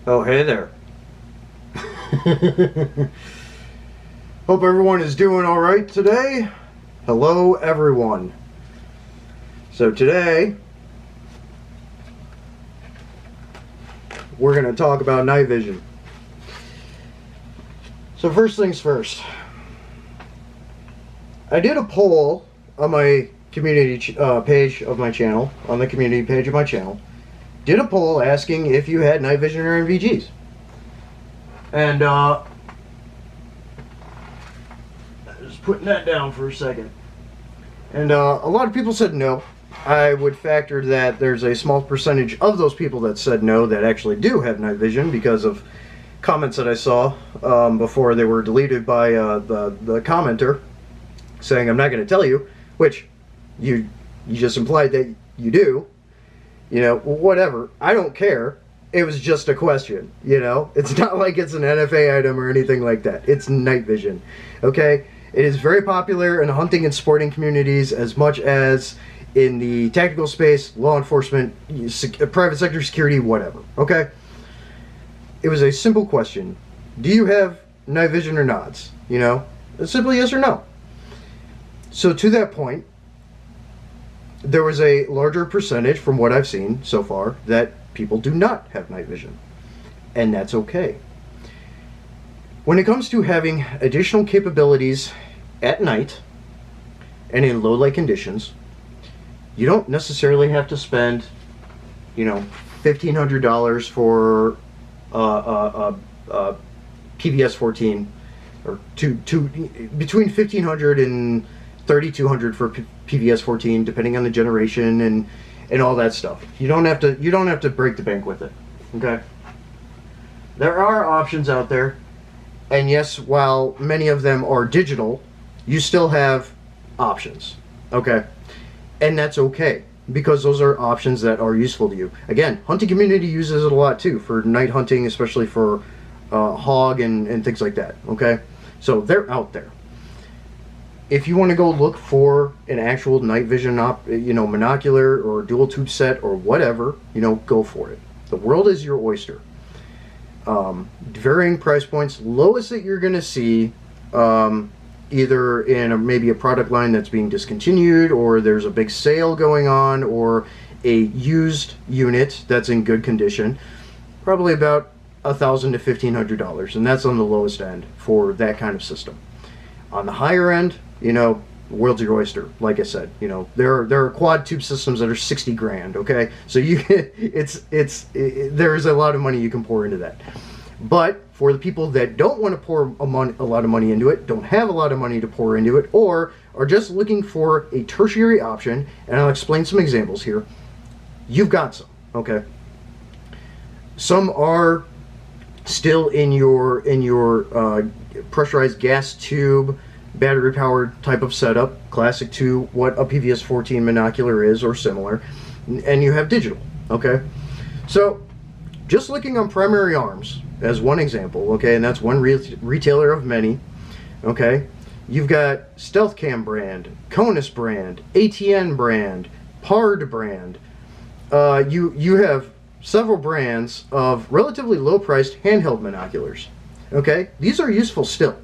Oh, hey there. Hope everyone is doing all right today. Hello, everyone. So today, we're going to talk about night vision. So first things first. I did a poll on my community page of my channel, on the community page of my channel. Did a poll asking if you had night vision or NVGs. And just putting that down for a second. And a lot of people said no. I would factor that there's a small percentage of those people that said no that actually do have night vision because of comments that I saw before they were deleted by the commenter saying I'm not going to tell you, which you just implied that you do. You know, whatever. I don't care. It was just a question, you know? It's not like it's an NFA item or anything like that. It's night vision, okay? It is very popular in the hunting and sporting communities as much as in the tactical space, law enforcement, private sector security, whatever, okay? It was a simple question. Do you have night vision or nods? You know? It's simply yes or no. So to that point, there was a larger percentage from what I've seen so far that people do not have night vision. And that's okay. When it comes to having additional capabilities at night and in low light conditions, you don't necessarily have to spend, you know, $1,500 for PVS 14 or between $1,500 and $3,200 for PVS 14, depending on the generation and all that stuff. You don't have to break the bank with it. Okay. There are options out there, and yes, while many of them are digital, you still have options. Okay, and that's okay because those are options that are useful to you. Again, hunting community uses it a lot too for night hunting, especially for hog and things like that. Okay, so they're out there. If you want to go look for an actual night vision monocular or dual tube set or whatever, you know, go for it. The world is your oyster. Varying price points, lowest that you're going to see either in maybe a product line that's being discontinued, or there's a big sale going on, or a used unit that's in good condition, probably about $1,000 to $1,500, and that's on the lowest end for that kind of system. On the higher end, you know, the world's your oyster. Like I said, you know, there are quad tube systems that are 60 grand. Okay, so there's a lot of money you can pour into that. But for the people that don't want to pour a lot of money into it, don't have a lot of money to pour into it, or are just looking for a tertiary option, and I'll explain some examples here. You've got some. Okay, some are still in your pressurized gas tube, battery powered type of setup, classic to what a PVS 14 monocular is or similar, and you have digital. Okay, so just looking on Primary Arms as one example, okay, and that's one retailer of many. Okay, you've got Stealth Cam brand, Conus brand, ATN brand, Pard brand. You have several brands of relatively low priced handheld monoculars. Okay, these are useful still,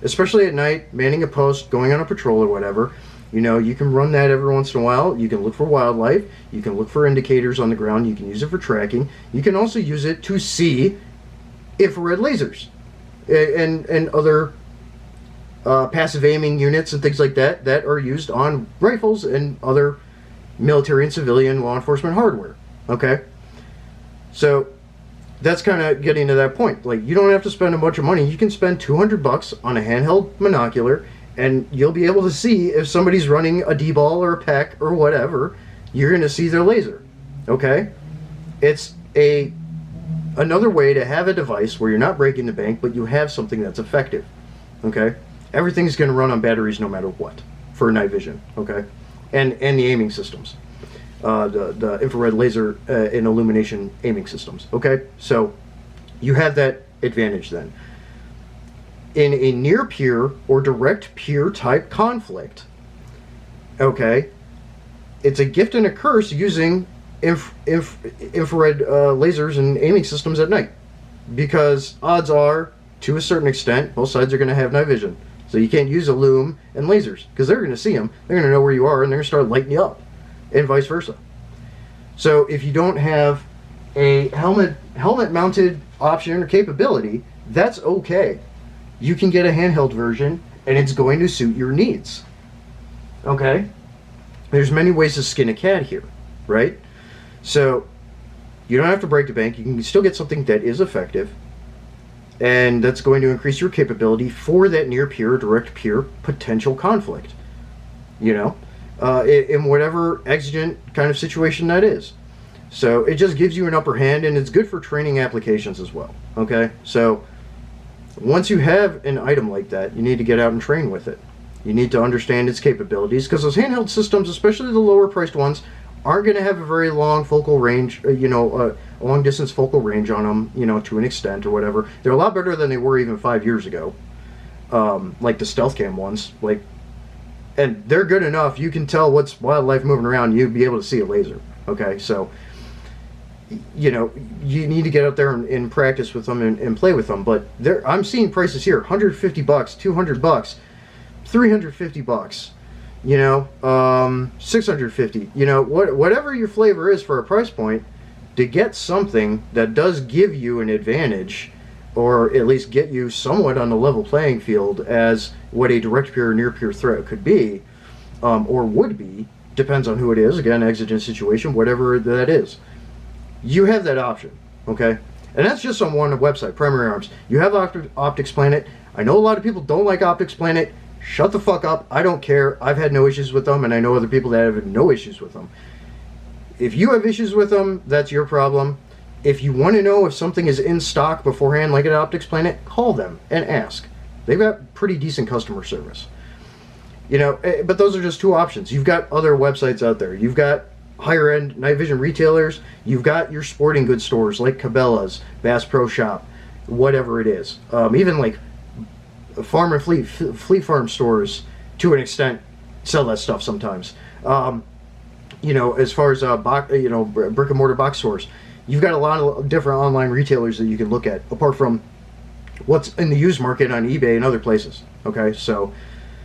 especially at night, manning a post, going on a patrol or whatever. You know, you can run that every once in a while. You can look for wildlife. You can look for indicators on the ground. You can use it for tracking. You can also use it to see infrared lasers and other passive aiming units and things like that that are used on rifles and other military and civilian law enforcement hardware. Okay, so that's kind of getting to that point. Like, you don't have to spend a bunch of money. You can spend $200 on a handheld monocular, and you'll be able to see if somebody's running a D-ball or a PEC or whatever. You're going to see their laser. Okay, it's another way to have a device where you're not breaking the bank, but you have something that's effective. Okay, everything's going to run on batteries no matter what for night vision. Okay, and the aiming systems. The infrared laser and illumination aiming systems. Okay, so you have that advantage then. In a near peer or direct peer type conflict, okay, it's a gift and a curse using infrared lasers and aiming systems at night. because odds are, to a certain extent, both sides are going to have night vision. So you can't use a loom and lasers, because they're going to see them, they're going to know where you are, and they're going to start lighting you up, and vice versa. So if you don't have a helmet-mounted option or capability, that's okay. You can get a handheld version, and it's going to suit your needs. Okay? There's many ways to skin a cat here, right? So you don't have to break the bank. You can still get something that is effective, and that's going to increase your capability for that near peer, direct peer potential conflict. You know, in whatever exigent kind of situation that is. So it just gives you an upper hand, and it's good for training applications as well. Okay, so once you have an item like that, you need to get out and train with it. You need to understand its capabilities, because those handheld systems, especially the lower priced ones, aren't going to have a very long focal range, a long distance focal range on them, to an extent or whatever. They're a lot better than they were even 5 years ago, like the stealth cam ones. And they're good enough. You can tell what's wildlife moving around. You'd be able to see a laser. Okay, so you need to get out there and practice with them and play with them. But I'm seeing prices here: $150, $200, $350. $650. Whatever your flavor is for a price point, to get something that does give you an advantage, or at least get you somewhat on the level playing field as what a direct peer or near peer threat could be, or would be, depends on who it is. Again, exigent situation, whatever that is. You have that option, okay? And that's just on one website, Primary Arms. You have Optics Planet. I know a lot of people don't like Optics Planet. Shut the fuck up. I don't care. I've had no issues with them, and I know other people that have no issues with them. If you have issues with them, that's your problem. If you want to know if something is in stock beforehand, like at Optics Planet, call them and ask. They've got pretty decent customer service. But those are just two options. You've got other websites out there. You've got higher-end night vision retailers. You've got your sporting goods stores like Cabela's, Bass Pro Shop, whatever it is. Even like farm and fleet farm stores, to an extent, sell that stuff sometimes. As far as brick and mortar box stores, you've got a lot of different online retailers that you can look at, apart from what's in the used market on eBay and other places. Okay, so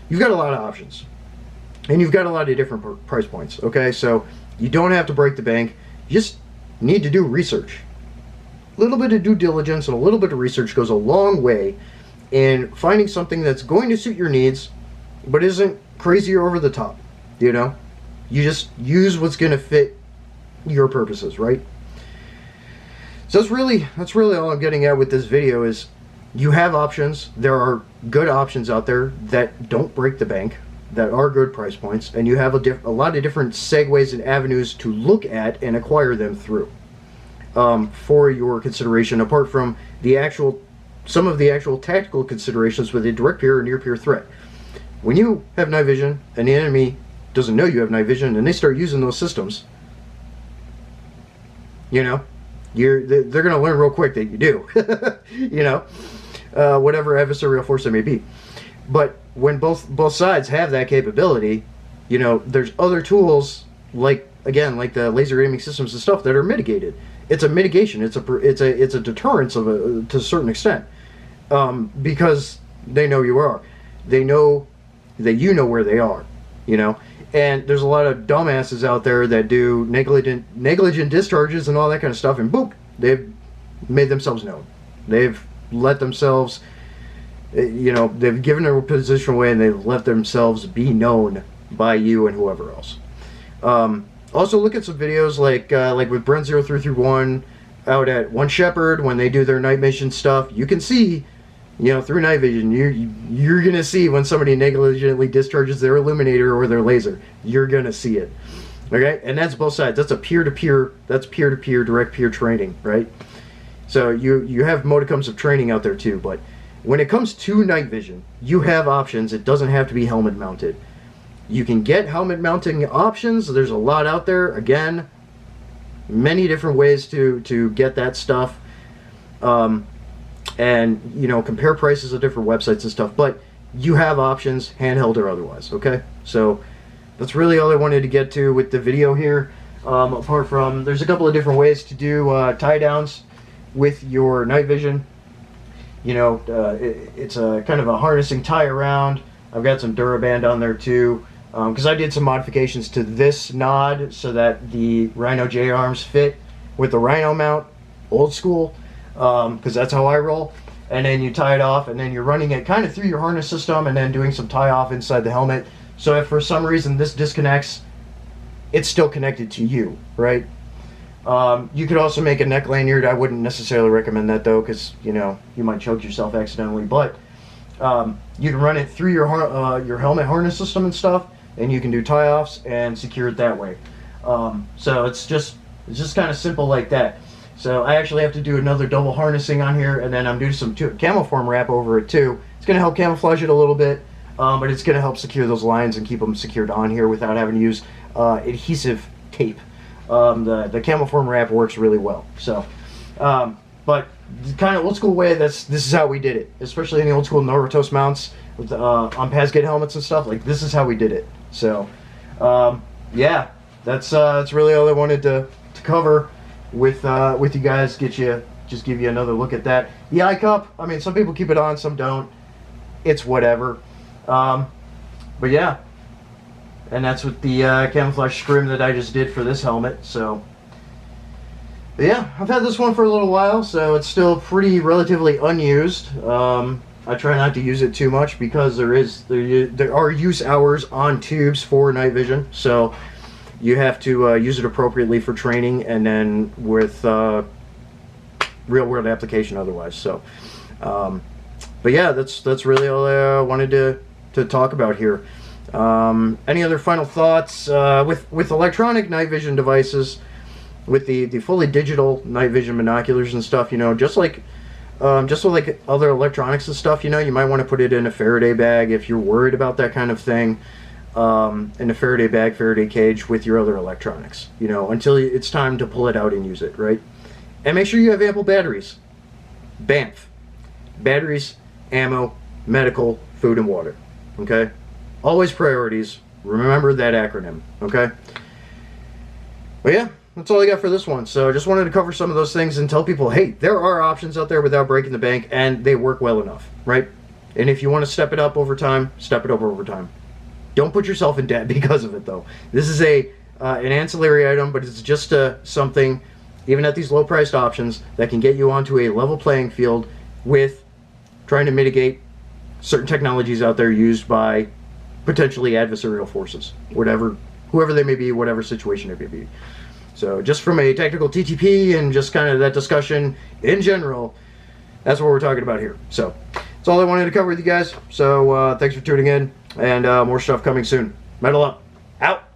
you've got a lot of options, and you've got a lot of different price points. Okay, so you don't have to break the bank. You just need to do research. A little bit of due diligence and a little bit of research goes a long way in finding something that's going to suit your needs, but isn't crazy or over the top. You just use what's going to fit your purposes, right? So that's really all I'm getting at with this video is you have options. There are good options out there that don't break the bank, that are good price points, and you have a lot of different segues and avenues to look at and acquire them through for your consideration, apart from some of the actual tactical considerations with a direct peer or near peer threat. When you have night vision and the enemy doesn't know you have night vision and they start using those systems, they're going to learn real quick that you do. Whatever adversarial force it may be. But when both sides have that capability, there's other tools like the laser aiming systems and stuff that are mitigated. It's a mitigation. It's a deterrence to a certain extent, because they know you are. They know that you know where they are. And there's a lot of dumbasses out there that do negligent discharges and all that kind of stuff, and boop, they've made themselves known. They've let themselves, they've given their position away, and they've let themselves be known by you and whoever else. Also, look at some videos like with Brent 0331 out at One Shepherd when they do their night mission stuff. You can see, through night vision, you're gonna see when somebody negligently discharges their illuminator or their laser. You're gonna see it. Okay, and that's both sides. That's a peer-to-peer. That's peer-to-peer, direct peer training, right? So you have modicums of training out there too. But when it comes to night vision, you have options. It doesn't have to be helmet mounted. You can get helmet mounting options. There's a lot out there. Again, many different ways to get that stuff. And compare prices of different websites and stuff. But you have options, handheld or otherwise. Okay, so that's really all I wanted to get to with the video here. Apart from, there's a couple of different ways to do tie downs. with your night vision. You know, it's a kind of a harnessing tie around. I've got some Duraband on there too, because I did some modifications to this nod so that the Rhino J-arms fit with the Rhino mount, old school, because that's how I roll. And then you tie it off, and then you're running it kind of through your harness system, and then doing some tie off inside the helmet. So if for some reason this disconnects, it's still connected to you, right? You could also make a neck lanyard. I wouldn't necessarily recommend that though, because you know you might choke yourself accidentally. But you can run it through your helmet harness system and stuff, and you can do tie offs and secure it that way. So it's just kind of simple like that. So I actually have to do another double harnessing on here, and then I'm doing some camoform wrap over it too. It's going to help camouflage it a little bit, but it's going to help secure those lines and keep them secured on here without having to use adhesive tape. The camoform wrap works really well. So, but the kind of old school way, this is how we did it, especially in the old school Norotos mounts with on Pasgate helmets and stuff. Like, this is how we did it. So, yeah, that's really all I wanted to cover with you guys. Just give you another look at that. The eye cup, I mean, some people keep it on, some don't. It's whatever. But yeah. And that's with the camouflage scrim that I just did for this helmet. So, but yeah, I've had this one for a little while, so it's still pretty relatively unused. I try not to use it too much because there are use hours on tubes for night vision. So you have to use it appropriately for training, and then with real world application otherwise. So, but yeah, that's really all I wanted to talk about here. Any other final thoughts with electronic night vision devices, with the fully digital night vision binoculars and stuff? You know, just with like other electronics and stuff, you know, you might want to put it in a Faraday bag if you're worried about that kind of thing. In a Faraday bag, Faraday cage with your other electronics, you know, until it's time to pull it out and use it, right? And make sure you have ample batteries. BAMF. Batteries, ammo, medical, food, and water. Okay? Always priorities. Remember that acronym, okay? But yeah, that's all I got for this one. So I just wanted to cover some of those things and tell people, hey, there are options out there without breaking the bank, and they work well enough, right? And if you want to step it up over time, step it up over time. Don't put yourself in debt because of it, though. This is an ancillary item, but it's just something, even at these low-priced options, that can get you onto a level playing field with trying to mitigate certain technologies out there used by potentially adversarial forces, whoever they may be, whatever situation it may be. So just from a technical TTP and just kind of that discussion in general, that's what we're talking about here. So that's all I wanted to cover with you guys. So thanks for tuning in, and more stuff coming soon. Metal up. Out.